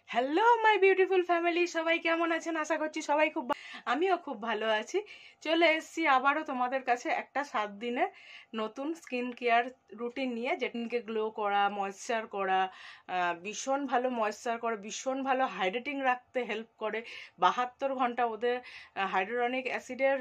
Hello my beautiful family, সবাই কেমন আছেন? আশা করছি সবাই আমিও খুব ভালো আছি। চলে এসেছি আবারও তোমাদের কাছে একটা 7 দিনের নতুন স্কিন কেয়ার রুটিন নিয়ে, যেটাকে গ্লো করা, ময়েশ্চার করা, ভীষণ ভালো ময়েশ্চার করে, ভীষণ ভালো হাইড্রেটিং রাখতে হেল্প করে। 72 ঘন্টা ওদের হাইড্রোরনিক অ্যাসিডের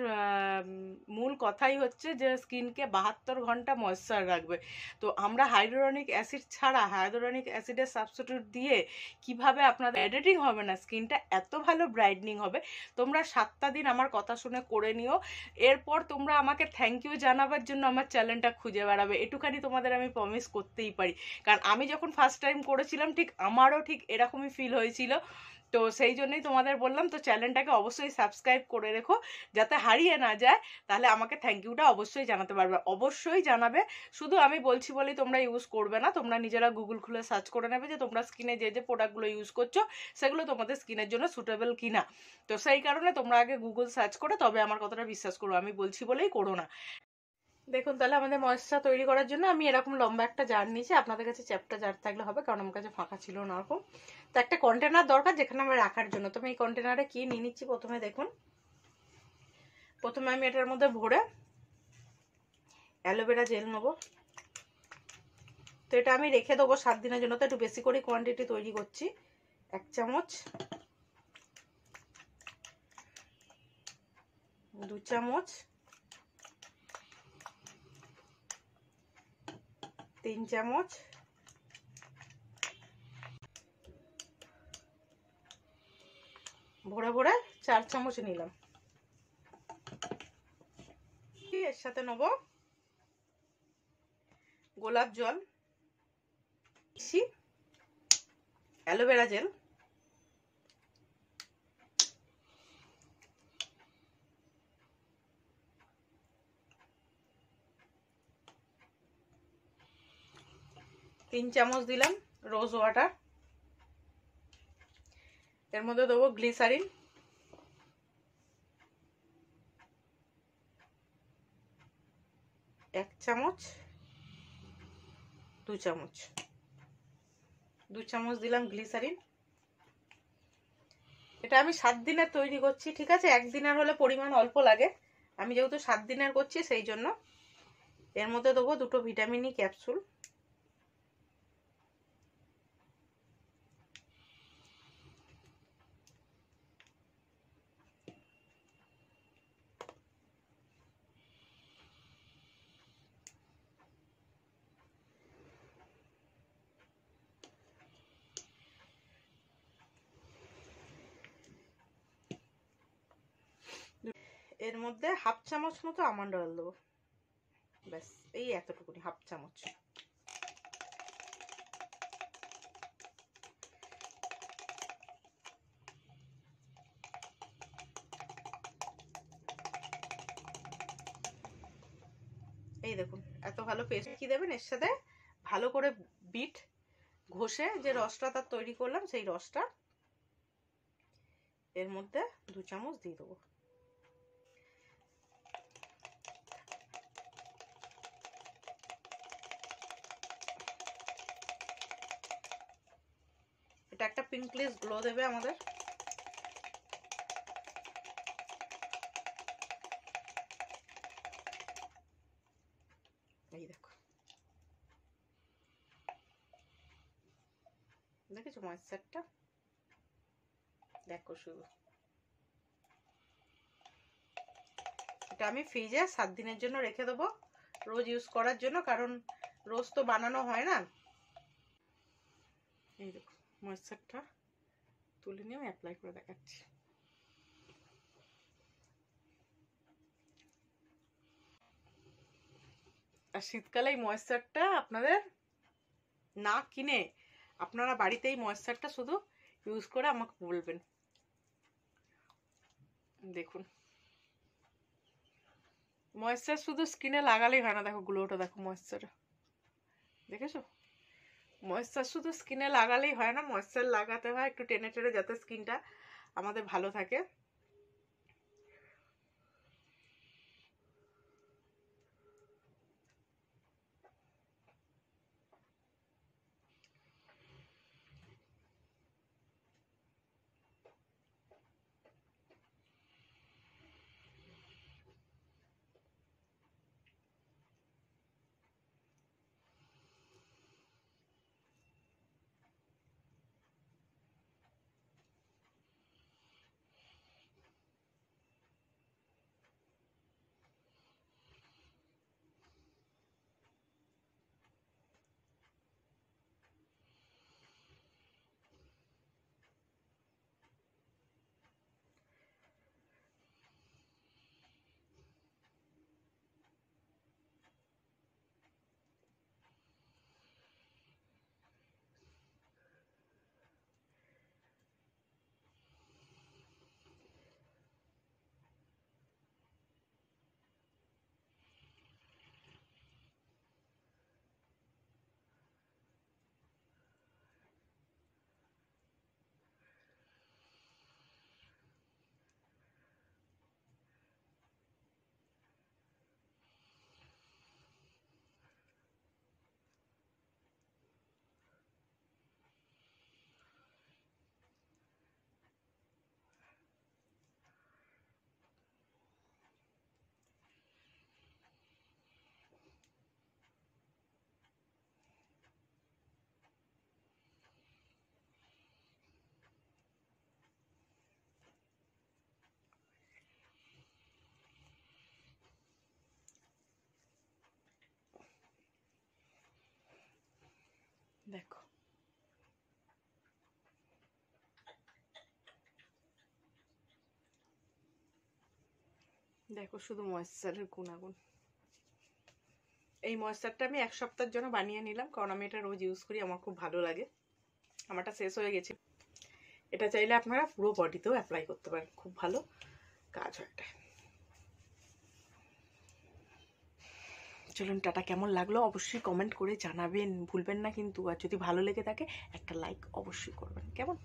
মূল কথাই হচ্ছে যে স্কিনকে 72 ঘন্টা ময়েশ্চার রাখবে। তো আমরা হাইড্রোরনিক অ্যাসিড ছাড়া হাইড্রোরনিক অ্যাসিডের সাবস্টিটিউট দিয়ে কিভাবে আপনাদের এডিটিং হবে না, স্কিনটা এত ভালো ব্রাইটনিং হবে। তোমরা 7টা দিন আমার কথা শুনে করে নিও, এরপর তোমরা আমাকে থ্যাংক ইউ জানাবার জন্য আমার চ্যানেলটা খুঁজে বেড়াবে, এটুখানি তোমাদের আমি প্রমিস করতেই পারি। কারণ আমি যখন ফার্স্ট টাইম করেছিলাম ঠিক আমারও ঠিক এরকমই ফিল হয়েছিল। তো সেই জন্যই তোমাদের বললাম, তো চ্যানেলটাকে অবশ্যই সাবস্ক্রাইব করে রেখো যাতে হারিয়ে না যায়। তাহলে আমাকে থ্যাংক ইউটা অবশ্যই জানাতে পারবে, অবশ্যই জানাবে। শুধু আমি বলছি বলেই তোমরা ইউজ করবে না, তোমরা নিজেরা গুগল খুলে সার্চ করে নেবে যে তোমরা স্কিনে যে যে প্রোডাক্টগুলো ইউজ করছো সেগুলো তোমাদের স্কিনের জন্য সুটেবল কিনা। তো সেই কারণে তোমরা আগে গুগল সার্চ করে তবে আমার কথাটা বিশ্বাস করো, আমি বলছি বলেই করো না। দেখুন, তাহলে আমাদের ময়েশ্চার তৈরি করার জন্য আমি এরকম লম্বা একটা জার নিয়েছি। আপনাদের কাছে চ্যাপটা জার থাকলে হবে, কারণ আমার কাছে ফাঁকা ছিল না ওরকম। তো একটা কন্টেনার দরকার যেখানে আমরা রাখার জন্য। তো আমি এই কন্টেনারে কি নিয়ে নিচ্ছি, প্রথমে দেখুন, প্রথমে আমি এটার মধ্যে ভরে অ্যালোভেরা জেল নেবো। তো এটা আমি রেখে দেবো 7 দিনের জন্য, তো একটু বেশি করে কোয়ান্টিটি তৈরি করছি। 1 চামচ, 2 চামচ, 3 চামচ, ভরে ভরে 4 চামচ নিলাম। এর সাথে নেব গোলাপ জল, অ্যালোভেরা জেল, তিন চামচ দিলাম রোজ ওয়াটার, এর মধ্যে দেবো গ্লিসারিন, 1 চামচ, 2 চামচ, 2 চামচ দিলাম গ্লিসারিন। এটা আমি 7 দিনের তৈরি করছি, ঠিক আছে? 1 দিনের হলে পরিমাণ অল্প লাগে, আমি যেহেতু 7 দিনের করছি সেই জন্য। এর মধ্যে দেবো 2টো ভিটামিন ই ক্যাপসুল, এর মধ্যে 1/2 চামচ মতো আমন্ড অয়েল দেবো, ব্যাস এই এতটুকুনি, 1/2 চামচ। এই দেখুন এত ভালো পেস্ট। কি দেবেন এর সাথে? ভালো করে বিট ঘষে যে রসটা তার তৈরি করলাম সেই রসটা এর মধ্যে 2 চামচ দিয়ে দেবো। এটা একটা পিঙ্কলিশ গ্লো দেবে আমাদের। এই দেখো, দেখেছো ময়েশ্চারটা? দেখো শুধু, এটা আমি ফ্রিজে 7 দিনের জন্য রেখে দেবো রোজ ইউজ করার জন্য, কারণ রোজ তো বানানো হয় না। এই দেখো ময়েশ্চারটা তুলে নিয়ে অ্যাপ্লাই করে দেখাচ্ছি। আর শীতকালে এই ময়েশ্চারটা আপনাদের না কিনে আপনারা বাড়িতেই ময়েশ্চারটা শুধু ইউজ করে আমাকে বলবেন। দেখুন ময়েশ্চার শুধু স্কিনে লাগালেই হয় না, দেখো গ্লোটা দেখো ময়েশ্চার, দেখেছো? ময়েশ্চার শুধু স্কিনে লাগালেই হয় না, ময়েশ্চার লাগাতে হয় একটু টেনে টেনে, যাতে স্কিনটা আমাদের ভালো থাকে। দেখো দেখো শুধু ময়েশ্চারের গুণাগুণ। এই ময়েশ্চারটা আমি 1 সপ্তাহের জন্য বানিয়ে নিলাম, কারণ আমি এটা রোজ ইউজ করি, আমার খুব ভালো লাগে। আমারটা শেষ হয়ে গেছে। এটা চাইলে আপনারা পুরো বডিতেও অ্যাপ্লাই করতে পারেন, খুব ভালো কাজ হয় এটা। চলুন টাটা। কেমন লাগলো অবশ্যই কমেন্ট করে জানাবেন, ভুলবেন না কিন্তু। আর যদি ভালো লেগে থাকে একটা লাইক অবশ্যই করবেন, কেমন?